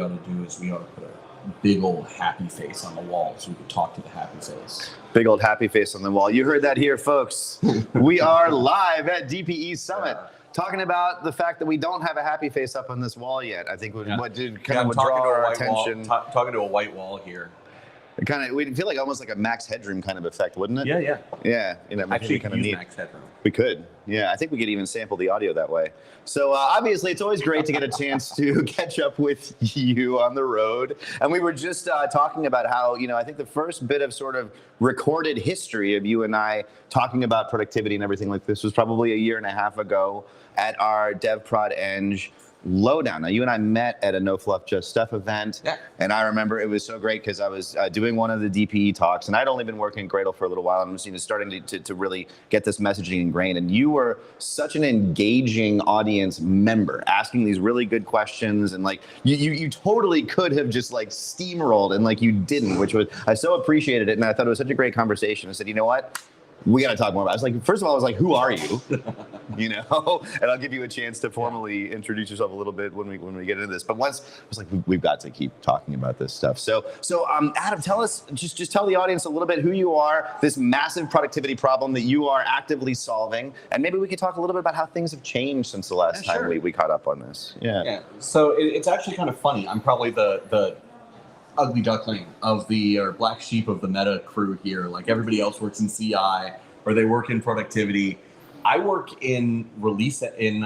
ought to do is we ought to put a big old happy face on the wall so we can talk to the happy face. Big old happy face on the wall. You heard that here, folks. We are live at DPE Summit. Talking about the fact that we don't have a happy face up on this wall yet. I think what did kind of draw our attention. Talking to a white wall here. We'd feel like almost like a Max Headroom kind of effect, wouldn't it? Yeah. Yeah, actually, kind of neat. Max Headroom. We could. Yeah, I think we could even sample the audio that way. So obviously, it's always great to get a chance to catch up with you on the road. And we were just talking about how, I think the first bit of sort of recorded history of you and I talking about productivity and everything like this was probably a year and a half ago at our DevProd Lowdown. Now, you and I met at a No Fluff Just Stuff event, and I remember it was so great because I was doing one of the DPE talks, and I'd only been working at Gradle for a little while, and was starting to really get this messaging ingrained. And you were such an engaging audience member, asking these really good questions, and you totally could have just steamrolled, and you didn't, which was I so appreciated it, and I thought it was such a great conversation. I said, you know what? We got to talk more about it. First of all, I was like, who are you? And I'll give you a chance to formally introduce yourself a little bit when we get into this. But once I was like, we've got to keep talking about this stuff. So Adam, tell us, just tell the audience a little bit who you are, this massive productivity problem that you are actively solving, and maybe we could talk a little bit about how things have changed since the last time we caught up on this. Yeah. So it's actually kind of funny. I'm probably the ugly duckling of or black sheep of the meta crew here. Everybody else works in CI or they work in productivity. I work in release and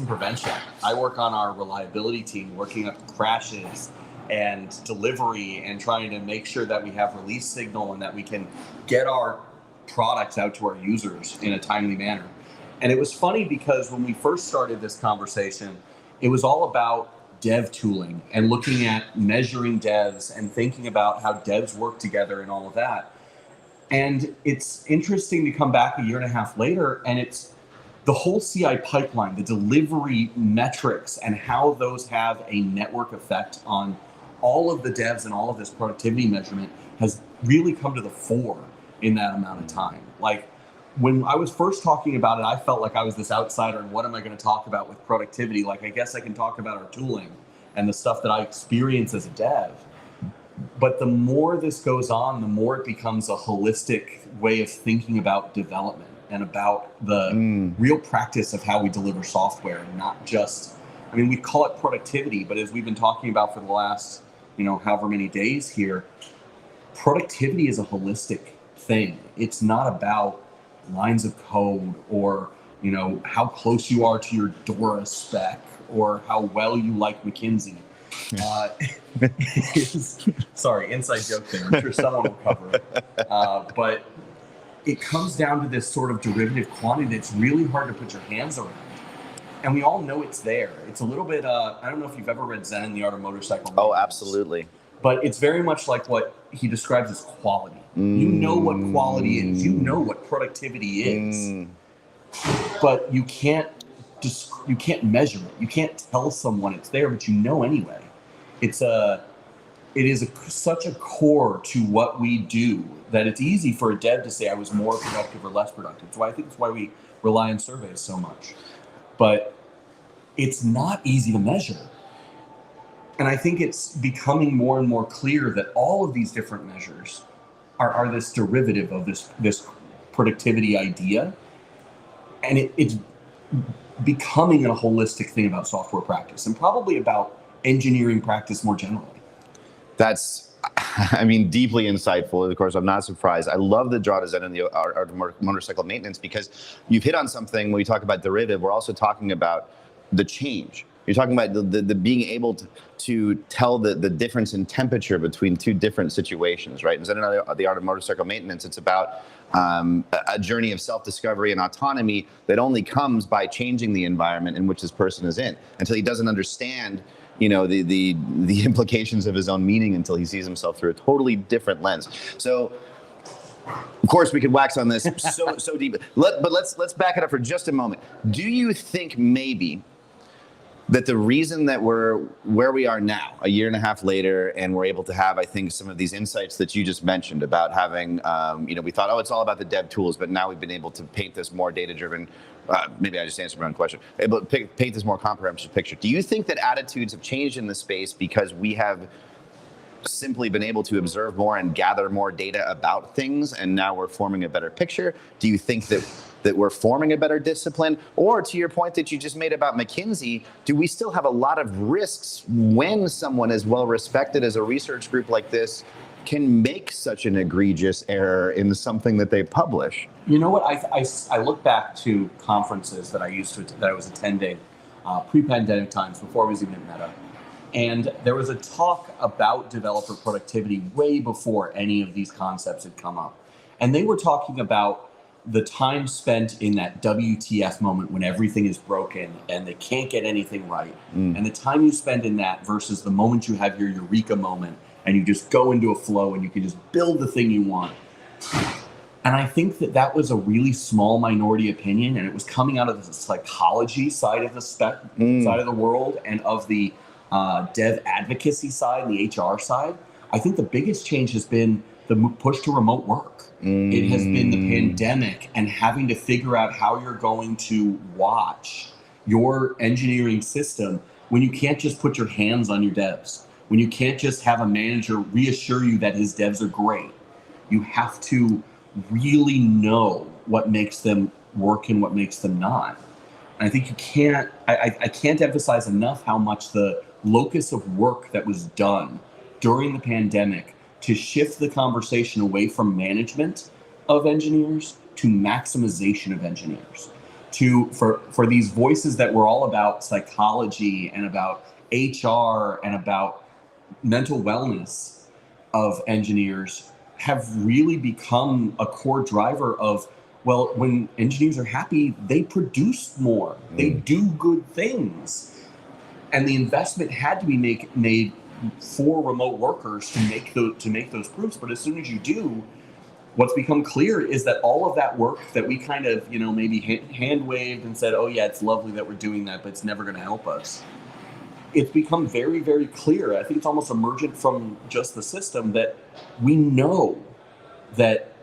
prevention. I work on our reliability team, working up crashes and delivery and trying to make sure that we have release signal and that we can get our products out to our users in a timely manner. And it was funny because when we first started this conversation, it was all about dev tooling and looking at measuring devs and thinking about how devs work together and all of that. And it's interesting to come back a year and a half later, and it's the whole CI pipeline, the delivery metrics, and how those have a network effect on all of the devs and all of this productivity measurement has really come to the fore in that amount of time. When I was first talking about it, I felt like I was this outsider, and what am I going to talk about with productivity? I guess I can talk about our tooling and the stuff that I experience as a dev. But the more this goes on, the more it becomes a holistic way of thinking about development and about the real practice of how we deliver software, and not just, we call it productivity, but as we've been talking about for the last, however many days here, productivity is a holistic thing. It's not about lines of code or how close you are to your Dora spec or how well you like McKinsey. Sorry, inside joke there. I'm sure someone will cover it. But it comes down to this sort of derivative quantity that's really hard to put your hands around. And we all know it's there. It's a little bit, I don't know if you've ever read Zen and the Art of Motorcycle. Oh, absolutely. But it's very much like what he describes as quality. You know what quality is. You know what productivity is. But you can't measure it. You can't tell someone it's there, but you know anyway. It is such a core to what we do that it's easy for a dev to say I was more productive or less productive. I think that's why we rely on surveys so much. But it's not easy to measure. And I think it's becoming more and more clear that all of these different measures are this derivative of this productivity idea. And it's becoming a holistic thing about software practice and probably about engineering practice more generally. That's, deeply insightful. Of course, I'm not surprised. I love the draw to Zen and the art of motorcycle maintenance, because you've hit on something when we talk about derivative. We're also talking about the change. You're talking about the being able to tell the difference in temperature between two different situations, right? And Zen and the art of motorcycle maintenance, it's about a journey of self-discovery and autonomy that only comes by changing the environment in which this person is in. Until he doesn't understand the implications of his own meaning, until he sees himself through a totally different lens. So, of course, we could wax on this so deep. But let's back it up for just a moment. Do you think maybe that the reason that we're where we are now, a year and a half later, and we're able to have, I think, some of these insights that you just mentioned about having, we thought, oh, it's all about the dev tools, but now we've been able to paint this more data-driven, maybe I just answered my own question, able to paint this more comprehensive picture. Do you think that attitudes have changed in the space because we have simply been able to observe more and gather more data about things, and now we're forming a better picture? Do you think that we're forming a better discipline? Or to your point that you just made about McKinsey, do we still have a lot of risks when someone as well respected as a research group like this can make such an egregious error in something that they publish? You know what? I look back to conferences that I was attending pre-pandemic times, before I was even at Meta. And there was a talk about developer productivity way before any of these concepts had come up. And they were talking about the time spent in that WTF moment when everything is broken and they can't get anything right. And the time you spend in that versus the moment you have your eureka moment and you just go into a flow and you can just build the thing you want. And I think that was a really small minority opinion, and it was coming out of the psychology side of the side of the world and of the dev advocacy side and the HR side. I think the biggest change has been the push to remote work. It has been the pandemic and having to figure out how you're going to watch your engineering system when you can't just put your hands on your devs, when you can't just have a manager reassure you that his devs are great. You have to really know what makes them work and what makes them not. And I think you can't, I can't emphasize enough how much the locus of work that was done during the pandemic to shift the conversation away from management of engineers to maximization of engineers, for these voices that were all about psychology and about HR and about mental wellness of engineers have really become a core driver of, well, when engineers are happy, they produce more, they do good things. And the investment had to be made for remote workers to make those proofs. But as soon as you do, what's become clear is that all of that work that we kind of, maybe hand waved and said, oh yeah, it's lovely that we're doing that, but it's never going to help us. It's become very, very clear. I think it's almost emergent from just the system that we know that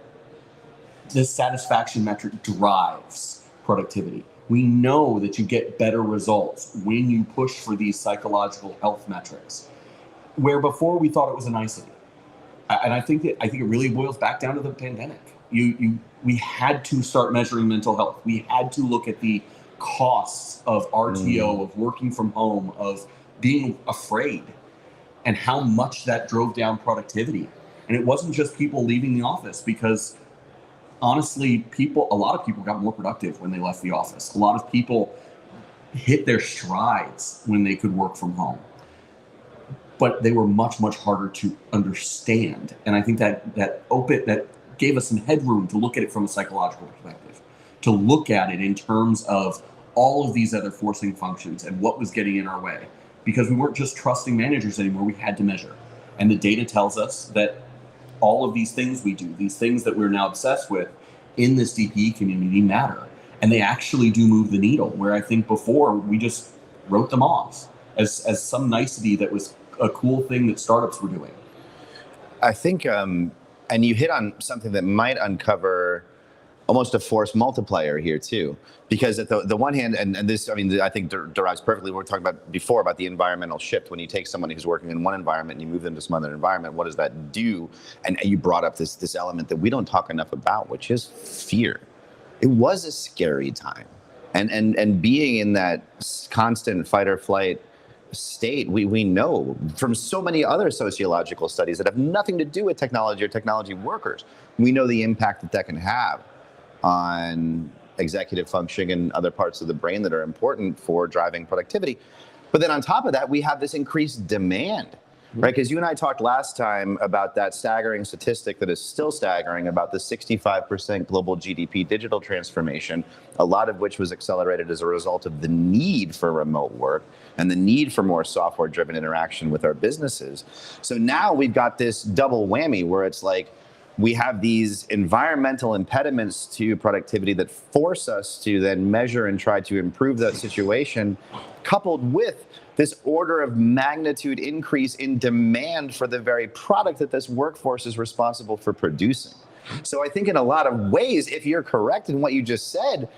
this satisfaction metric drives productivity. We know that you get better results when you push for these psychological health metrics, where before we thought it was a nicety. And I think it really boils back down to the pandemic. We had to start measuring mental health. We had to look at the costs of RTO, of working from home, of being afraid, and how much that drove down productivity. And it wasn't just people leaving the office, because honestly, a lot of people got more productive when they left the office. A lot of people hit their strides when they could work from home, but they were much, much harder to understand. And I think that gave us some headroom to look at it from a psychological perspective, to look at it in terms of all of these other forcing functions and what was getting in our way, because we weren't just trusting managers anymore. We had to measure. And the data tells us that all of these things we do, these things that we're now obsessed with in this DPE community, matter. And they actually do move the needle, where I think before we just wrote them off as some nicety that was a cool thing that startups were doing. I think, and you hit on something that might uncover almost a force multiplier here too, because at the one hand, and this, I think derives perfectly what we were talking about before about the environmental shift. When you take somebody who's working in one environment and you move them to some other environment, what does that do? And you brought up this element that we don't talk enough about, which is fear. It was a scary time, and being in that constant fight or flight state, we know from so many other sociological studies that have nothing to do with technology or technology workers, we know the impact that can have on executive functioning and other parts of the brain that are important for driving productivity. But then on top of that, we have this increased demand, right? Because you and I talked last time about that staggering statistic that is still staggering about the 65% global GDP digital transformation, a lot of which was accelerated as a result of the need for remote work and the need for more software-driven interaction with our businesses. So now we've got this double whammy where it's like, we have these environmental impediments to productivity that force us to then measure and try to improve that situation, coupled with this order of magnitude increase in demand for the very product that this workforce is responsible for producing. So I think in a lot of ways, if you're correct in what you just said,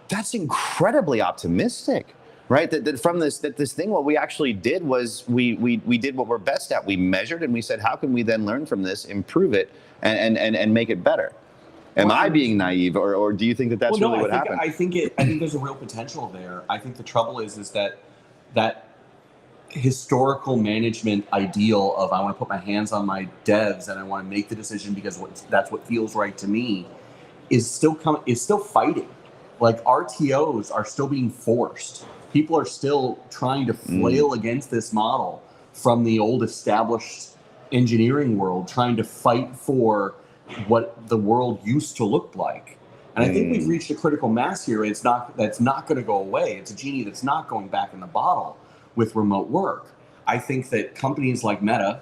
that's incredibly optimistic. Right, this thing, what we actually did was we did what we're best at. We measured and we said, how can we then learn from this, improve it, and make it better? Am I being naive, or do you think that that's really what happened? I think there's a real potential there. I think the trouble is that historical management ideal of I want to put my hands on my devs and I want to make the decision because that's what feels right to me is still fighting. Like RTOs are still being forced. People are still trying to flail against this model from the old established engineering world, trying to fight for what the world used to look like. And I think we've reached a critical mass here. That's not going to go away. It's a genie that's not going back in the bottle with remote work. I think that companies like Meta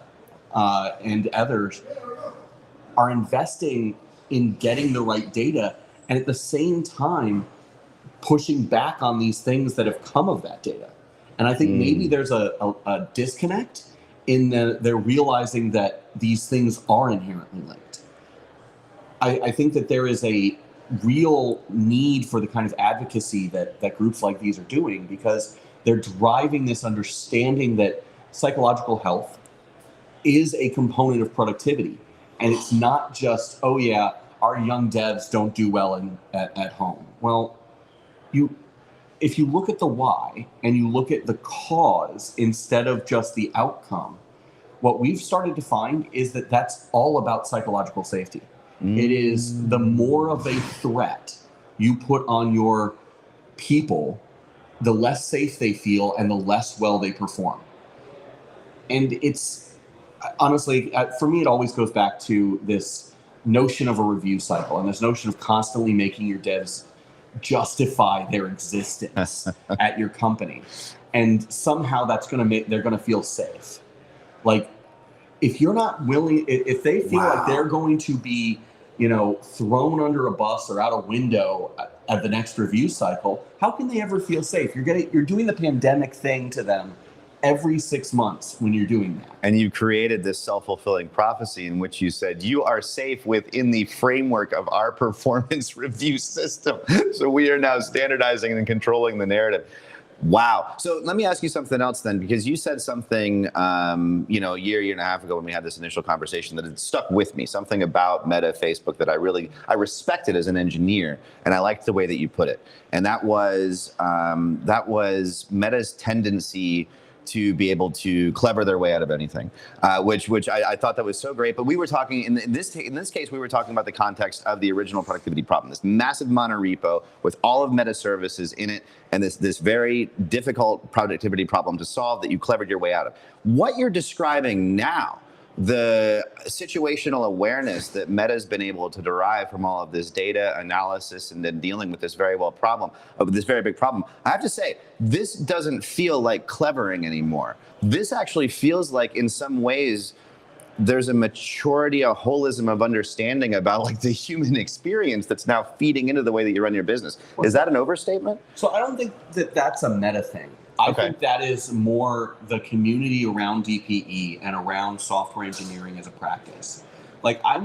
and others are investing in getting the right data and at the same time pushing back on these things that have come of that data. And I think maybe there's a disconnect in they're realizing that these things are inherently linked. I think that there is a real need for the kind of advocacy that groups like these are doing because they're driving this understanding that psychological health is a component of productivity. And it's not just, oh yeah, our young devs don't do well at home. Well, if you look at the why and you look at the cause instead of just the outcome, what we've started to find is that that's all about psychological safety. It is the more of a threat you put on your people, the less safe they feel and the less well they perform. And it's honestly, for me, it always goes back to this notion of a review cycle and this notion of constantly making your devs justify their existence at your company. And somehow that's going to make, they're going to feel safe. Like if you're not willing, if they feel like they're going to be, thrown under a bus or out a window at the next review cycle, how can they ever feel safe? You're doing the pandemic thing to them every 6 months when you're doing that. And you created this self-fulfilling prophecy in which you said, you are safe within the framework of our performance review system. So we are now standardizing and controlling the narrative. Wow. So let me ask you something else then, because you said something, a year and a half ago when we had this initial conversation that had stuck with me, something about Meta, Facebook that I respected as an engineer. And I liked the way that you put it. And that was Meta's tendency to be able to clever their way out of anything, which I thought that was so great. But we were talking, in this case, we were talking about the context of the original productivity problem, this massive monorepo with all of Meta services in it, and this very difficult productivity problem to solve that you clevered your way out of. What you're describing now, the situational awareness that Meta's been able to derive from all of this data analysis and then dealing with this very big problem, I have to say, this doesn't feel like clevering anymore. This actually feels like, in some ways, there's a maturity, a holism of understanding about like the human experience that's now feeding into the way that you run your business. Is that an overstatement? So I don't think that that's a Meta thing. I think that is more the community around DPE and around software engineering as a practice. Like I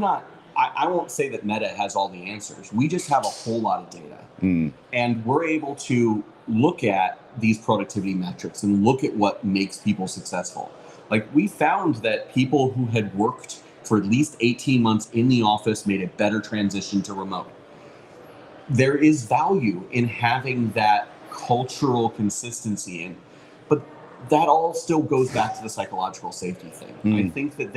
won't say that Meta has all the answers. We just have a whole lot of data. And we're able to look at these productivity metrics and look at what makes people successful. Like we found that people who had worked for at least 18 months in the office made a better transition to remote. There is value in having that cultural consistency, but that all still goes back to the psychological safety thing. I think that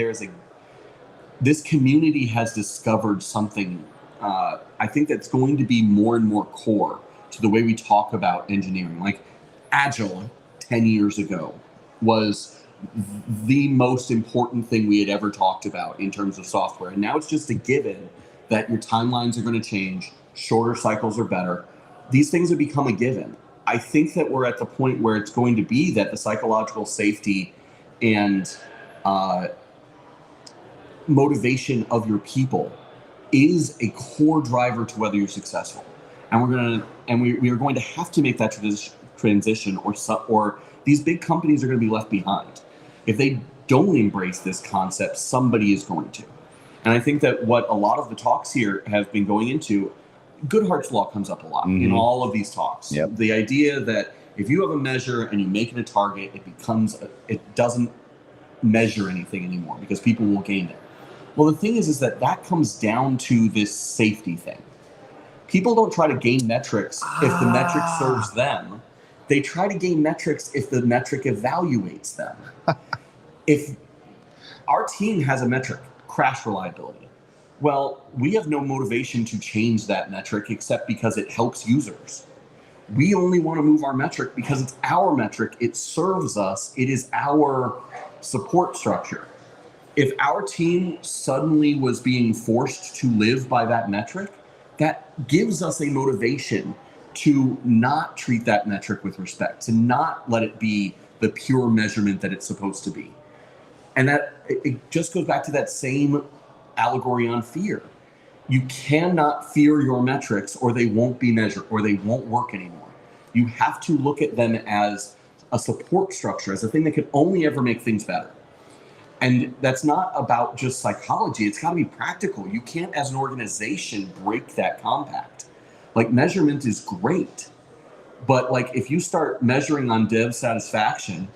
this community has discovered something. I think that's going to be more and more core to the way we talk about engineering. Like Agile 10 years ago was the most important thing we had ever talked about in terms of software. And now it's just a given that your timelines are going to change, shorter cycles are better. These things have become a given. I think that we're at the point where it's going to be that the psychological safety and motivation of your people is a core driver to whether you're successful. And we are going to have to make that transition, or these big companies are going to be left behind. If they don't embrace this concept, somebody is going to. And I think that what a lot of the talks here have been going into, Goodhart's Law comes up a lot in all of these talks. Yep. The idea that if you have a measure and you make it a target, it doesn't measure anything anymore because people will gain it. Well, the thing is that comes down to this safety thing. People don't try to gain metrics if the metric serves them. They try to gain metrics if the metric evaluates them. If our team has a metric, crash reliability, well, we have no motivation to change that metric except because it helps users. We only want to move our metric because it's our metric. It serves us. It is our support structure. If our team suddenly was being forced to live by that metric, that gives us a motivation to not treat that metric with respect, to not let it be the pure measurement that it's supposed to be. And that it just goes back to that same allegory on fear. You cannot fear your metrics or they won't be measured or they won't work anymore. You have to look at them as a support structure, as a thing that can only ever make things better. And that's not about just psychology. It's got to be practical. You can't, as an organization, break that compact. Like, measurement is great, but like if you start measuring on dev satisfaction,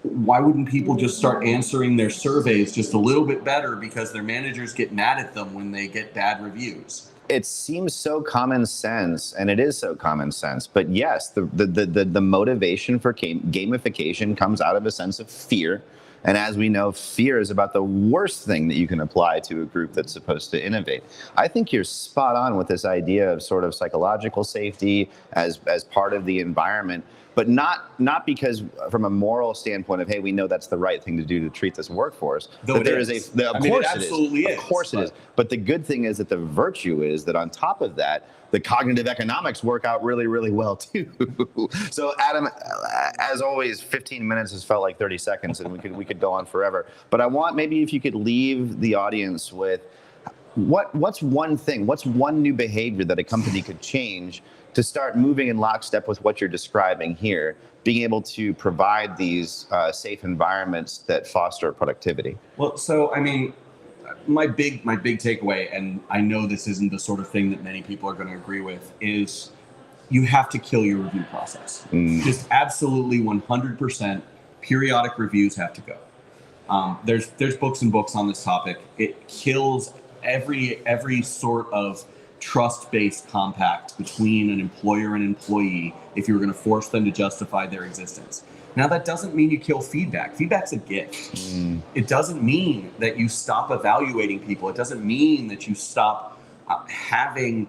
why wouldn't people just start answering their surveys just a little bit better because their managers get mad at them when they get bad reviews? It seems so common sense, and it is so common sense. But yes, the motivation for gamification comes out of a sense of fear. And as we know, fear is about the worst thing that you can apply to a group that's supposed to innovate. I think you're spot on with this idea of sort of psychological safety as part of the environment, but not because from a moral standpoint of, hey, we know that's the right thing to do to treat this workforce. Though there is. Of course it is. But the good thing is that the virtue is that on top of that, the cognitive economics work out really, really well too. So Adam, as always, 15 minutes has felt like 30 seconds and we could go on forever. But I want maybe if you could leave the audience with what's one thing, what's one new behavior that a company could change to start moving in lockstep with what you're describing here, being able to provide these safe environments that foster productivity? Well, so I mean, my big takeaway, and I know this isn't the sort of thing that many people are going to agree with, is you have to kill your review process. Just absolutely 100% periodic reviews have to go. There's books and books on this topic. It kills every sort of trust-based compact between an employer and employee if you're going to force them to justify their existence. Now, that doesn't mean you kill feedback. Feedback's a gift. It doesn't mean that you stop evaluating people. It doesn't mean that you stop having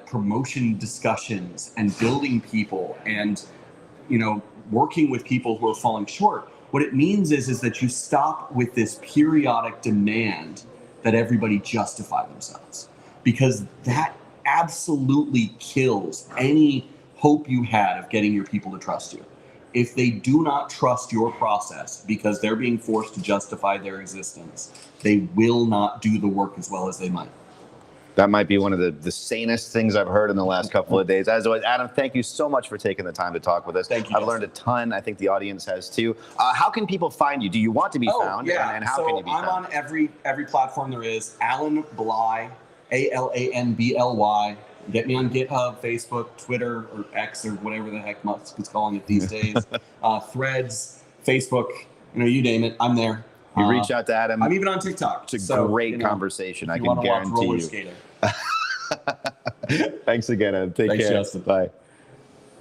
promotion discussions and building people and, working with people who are falling short. What it means is that you stop with this periodic demand that everybody justify themselves, because that absolutely kills any hope you had of getting your people to trust you. If they do not trust your process because they're being forced to justify their existence, they will not do the work as well as they might. That might be one of the sanest things I've heard in the last couple of days. As always, Adam, thank you so much for taking the time to talk with us. Thank you. I've learned a ton. I think the audience has too. How can people find you? Do you want to be found? Yeah. And how can you be found? I'm on every platform there is. Alan Bly, ALANBLY. Get me on GitHub, Facebook, Twitter, or X, or whatever the heck Musk is calling it these days. Threads, Facebook, you name it, I'm there. You reach out to Adam. I'm even on TikTok. It's a great conversation. I can guarantee you. Thanks Thanks again, Adam. Take care. Justin. Bye.